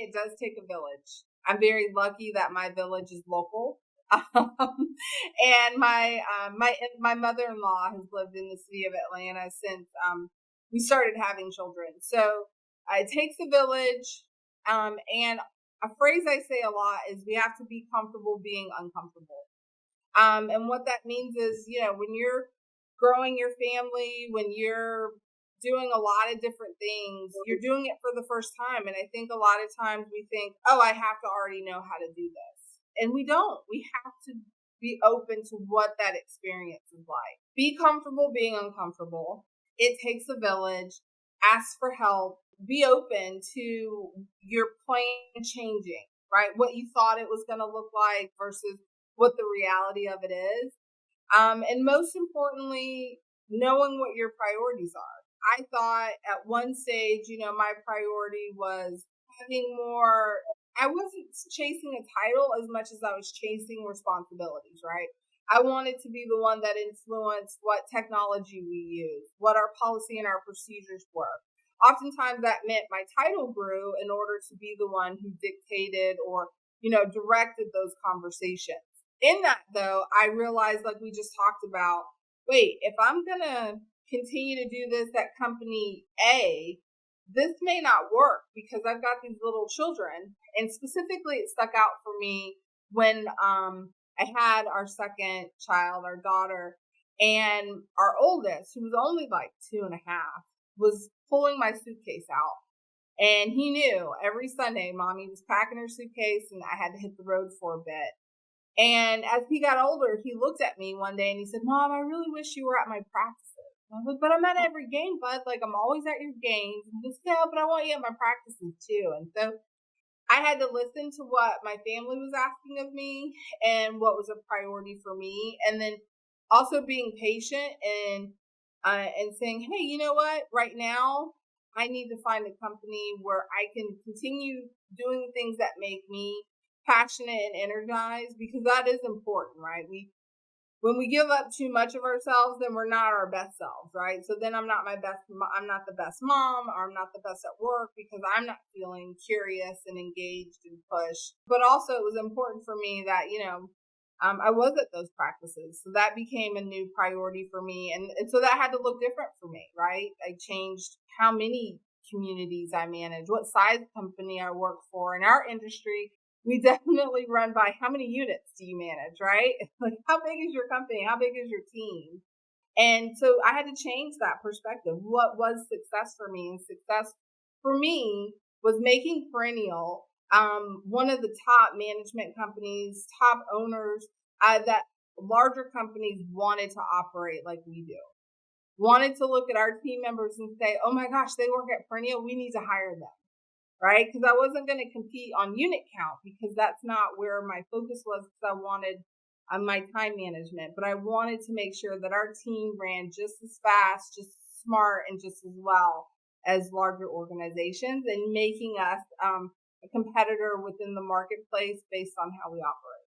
it does take a village. I'm very lucky that my village is local. And my mother-in-law has lived in the city of Atlanta since we started having children. So it takes a village. And a phrase I say a lot is we have to be comfortable being uncomfortable. And what that means is, when you're growing your family, when you're doing a lot of different things, you're doing it for the first time. And I think a lot of times we think, oh, I have to already know how to do this. And we don't. We have to be open to what that experience is like. Be comfortable being uncomfortable. It takes a village. Ask for help. Be open to your plan changing, right? What you thought it was going to look like versus what the reality of it is. And most importantly, knowing what your priorities are. I thought at one stage, my priority was having more. I wasn't chasing a title as much as I was chasing responsibilities, right? I wanted to be the one that influenced what technology we use, what our policy and our procedures were. Oftentimes that meant my title grew in order to be the one who dictated or, directed those conversations. In that, though, I realized, like we just talked about, wait, if I'm going to continue to do this at company A, this may not work because I've got these little children. And specifically, it stuck out for me when I had our second child, our daughter, and our oldest, who was only like 2.5, was pulling my suitcase out. And he knew every Sunday, Mommy was packing her suitcase and I had to hit the road for a bit. And as he got older, he looked at me one day and he said, Mom, I really wish you were at my practices. And I was like, but I'm at every game, bud. Like, I'm always at your games. And just, yeah, but I want you at my practices too. And so I had to listen to what my family was asking of me and what was a priority for me. And then also being patient and saying, hey, you know what? Right now, I need to find a company where I can continue doing things that make me passionate and energized, because that is important, right? When we give up too much of ourselves, then we're not our best selves, right? So then I'm not the best mom, or I'm not the best at work because I'm not feeling curious and engaged and pushed. But also it was important for me that, I was at those practices. So that became a new priority for me. And so that had to look different for me, right? I changed how many communities I manage, what size company I work for. In our industry, we definitely run by how many units do you manage, right? Like, how big is your company? How big is your team? And so I had to change that perspective. What was success for me? And success for me was making Perennial one of the top management companies, top owners that larger companies wanted to operate like we do. Wanted to look at our team members and say, oh my gosh, they work at Perennial. We need to hire them. Right? Because I wasn't going to compete on unit count because that's not where my focus was, because I wanted my time management. But I wanted to make sure that our team ran just as fast, just as smart, and just as well as larger organizations, and making us a competitor within the marketplace based on how we operate.